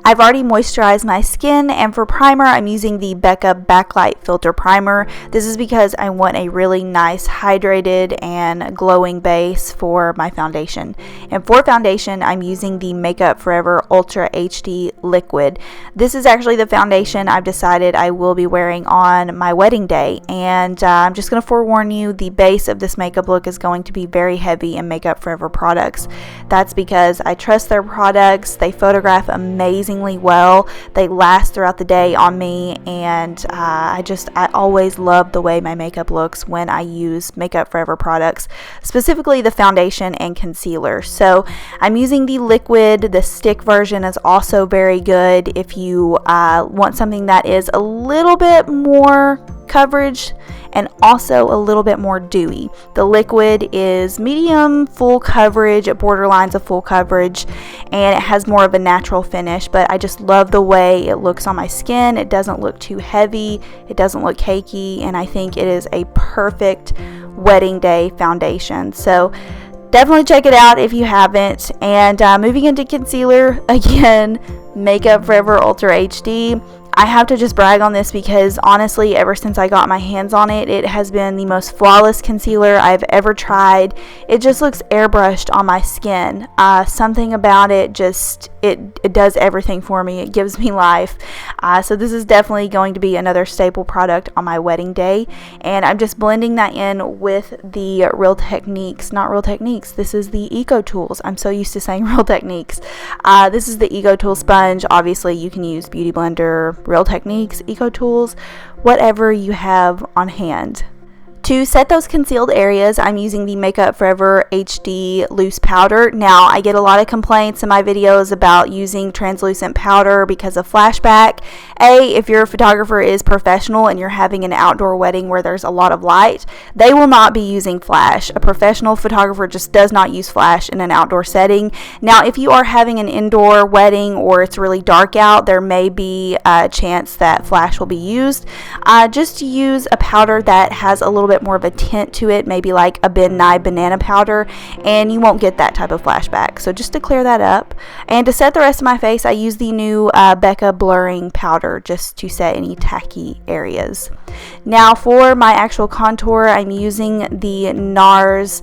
I've already moisturized my skin, and for primer, I'm using the Becca Backlight Filter Primer. This is because I want a really nice hydrated and glowing base for my foundation. And for foundation, I'm using the Makeup Forever Ultra HD Liquid. This is actually the foundation I've decided I will be wearing on my wedding day, and I'm just going to forewarn you, the base of this makeup look is going to be very heavy in Makeup Forever products. That's because I trust their products. They photograph amazingly well, they last throughout the day on me, and I always love the way my makeup looks when I use Makeup Forever products, specifically the foundation and concealer. So I'm using the liquid. The stick version is also very good if you want something that is a little bit more coverage and also a little bit more dewy. The liquid is medium full coverage, it borderlines of full coverage, and it has more of a natural finish, but I just love the way it looks on my skin. It doesn't look too heavy, it doesn't look cakey, and I think it is a perfect wedding day foundation. So definitely check it out if you haven't. And moving into concealer, again, Makeup Forever Ultra HD. I have to just brag on this because honestly, ever since I got my hands on it, it has been the most flawless concealer I've ever tried. It just looks airbrushed on my skin. Something about it just, it does everything for me. It gives me life. So this is definitely going to be another staple product on my wedding day. And I'm just blending that in with the Real Techniques, not Real Techniques. This is the Eco Tools. I'm so used to saying Real Techniques. This is the Eco Tool sponge. Obviously, you can use Beauty Blender, Real Techniques, Eco Tools, whatever you have on hand. To set those concealed areas, I'm using the Makeup Forever HD Loose Powder. Now, I get a lot of complaints in my videos about using translucent powder because of flashback. If your photographer is professional and you're having an outdoor wedding where there's a lot of light, they will not be using flash. A professional photographer just does not use flash in an outdoor setting. Now, if you are having an indoor wedding or it's really dark out, there may be a chance that flash will be used. Just use a powder that has a little bit more of a tint to it, maybe like a Ben Nye banana powder, and you won't get that type of flashback. So just to clear that up. And to set the rest of my face, I use the new Becca blurring powder just to set any tacky areas. Now for my actual contour, I'm using the NARS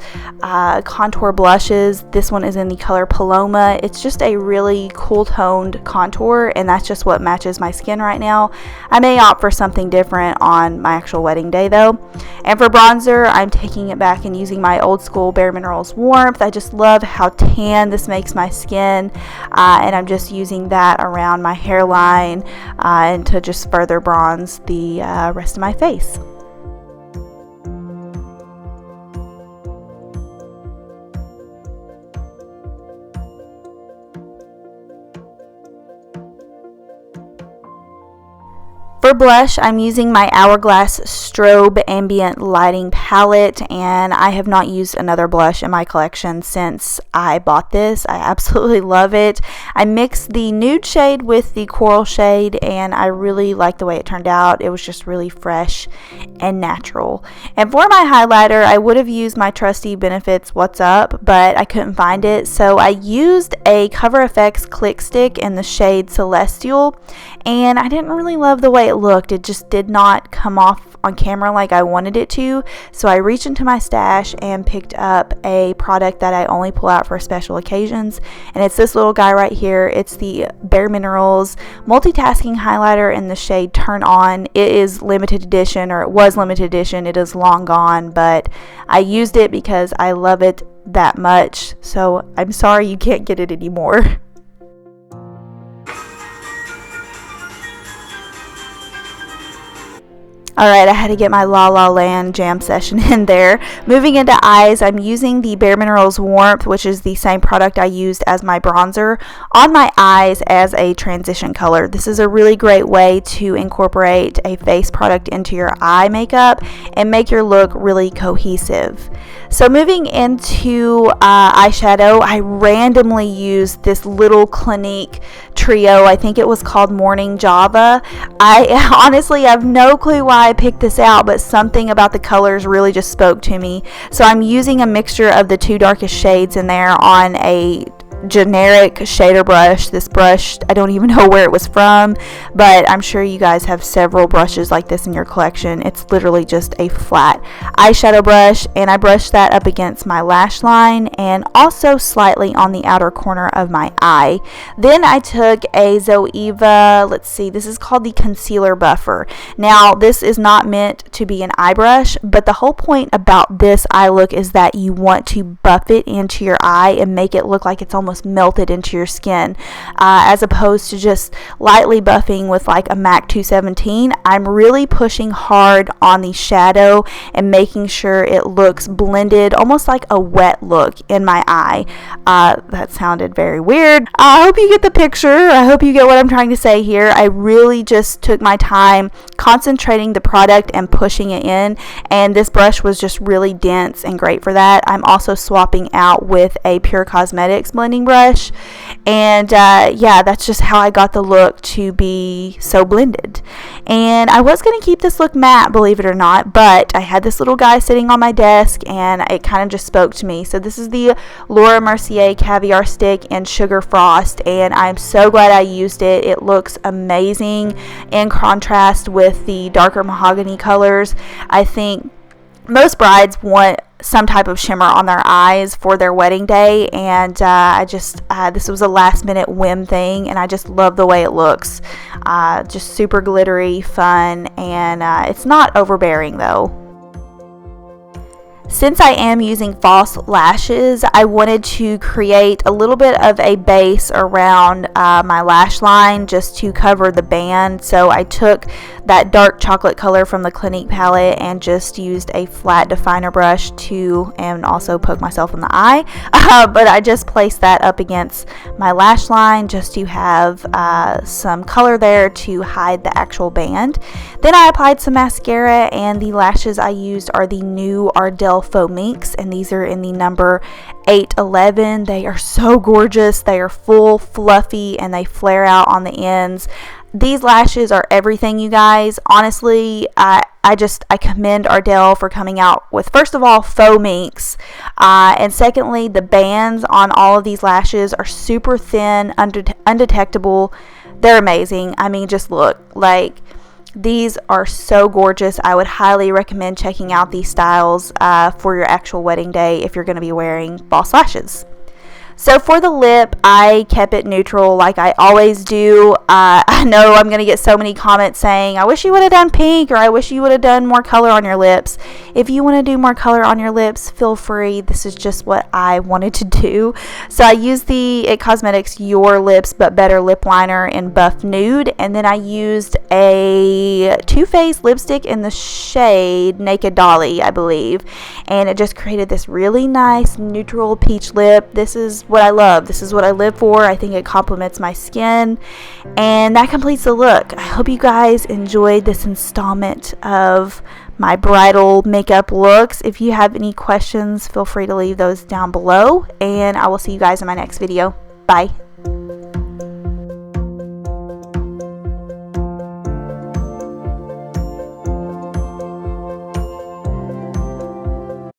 contour blushes. This one is in the color Paloma. It's just a really cool toned contour, and that's just what matches my skin right now. I may opt for something different on my actual wedding day though. And for bronzer, I'm taking it back and using my old school Bare Minerals Warmth. I just love how tan this makes my skin, and I'm just using that around my hairline and to just further bronze the rest of my face. For blush, I'm using my Hourglass Strobe Ambient Lighting Palette, and I have not used another blush in my collection since I bought this. I absolutely love it. I mixed the nude shade with the coral shade, and I really like the way it turned out. It was just really fresh and natural. And for my highlighter, I would have used my trusty Benefits What's Up, but I couldn't find it, so I used a Cover FX Click Stick in the shade Celestial, and I didn't really love the way it looked. It just did not come off on camera like I wanted it to, so I reached into my stash and picked up a product that I only pull out for special occasions, and it's this little guy right here. It's the Bare Minerals Multitasking Highlighter in the shade Turn On. It is limited edition, or it was limited edition. It is long gone, but I used it because I love it that much, so I'm sorry you can't get it anymore. Alright, I had to get my La La Land jam session in there. Moving into eyes, I'm using the Bare Minerals Warmth, which is the same product I used as my bronzer, on my eyes as a transition color. This is a really great way to incorporate a face product into your eye makeup and make your look really cohesive. So moving into eyeshadow, I randomly used this little Clinique trio. I think it was called Morning Java. I honestly have no clue why I picked this out, but something about the colors really just spoke to me. So I'm using a mixture of the two darkest shades in there on a generic shader brush. This brush, I don't even know where it was from, but I'm sure you guys have several brushes like this in your collection. It's literally just a flat eyeshadow brush, and I brushed that up against my lash line and also slightly on the outer corner of my eye. Then I took a Zoeva, let's see, this is called the concealer buffer. Now this is not meant to be an eye brush, but the whole point about this eye look is that you want to buff it into your eye and make it look like it's almost melted into your skin, as opposed to just lightly buffing with like a MAC 217. I'm really pushing hard on the shadow and making sure it looks blended, almost like a wet look in my eye. That sounded very weird. I hope you get the picture. I hope you get what I'm trying to say here. I really just took my time concentrating the product and pushing it in, and this brush was just really dense and great for that. I'm also swapping out with a Pure Cosmetics blending brush, and yeah, that's just how I got the look to be so blended. And I was going to keep this look matte, believe it or not, but I had this little guy sitting on my desk and it kind of just spoke to me. So this is the Laura Mercier Caviar Stick in Sugar Frost, and I'm so glad I used it. It looks amazing in contrast with the darker mahogany colors. I think most brides want some type of shimmer on their eyes for their wedding day, and this was a last minute whim thing, and I just love the way it looks. Just super glittery, fun, and it's not overbearing though. Since I am using false lashes, I wanted to create a little bit of a base around my lash line just to cover the band. So I took that dark chocolate color from the Clinique palette and just used a flat definer brush and also poke myself in the eye. But I just placed that up against my lash line just to have some color there to hide the actual band. Then I applied some mascara, and the lashes I used are the new Ardell Faux Minx, and these are in the number 811. They are so gorgeous. They are full, fluffy, and they flare out on the ends. These lashes are everything, you guys. Honestly, I commend Ardell for coming out with, first of all, Faux Minx, and secondly, the bands on all of these lashes are super thin, undetectable. They're amazing. I mean, just look, like, these are so gorgeous. I would highly recommend checking out these styles for your actual wedding day if you're going to be wearing false lashes. So for the lip, I kept it neutral like I always do. I know I'm going to get so many comments saying, I wish you would have done pink, or I wish you would have done more color on your lips. If you want to do more color on your lips, feel free. This is just what I wanted to do. So I used the IT Cosmetics Your Lips But Better lip liner in Buff Nude, and then I used a Too Faced lipstick in the shade Naked Dolly, I believe, and it just created this really nice neutral peach lip. This is what I love. This is what I live for. I think it complements my skin, and that completes the look. I hope you guys enjoyed this installment of my bridal makeup looks. If you have any questions, feel free to leave those down below, and I will see you guys in my next video. Bye.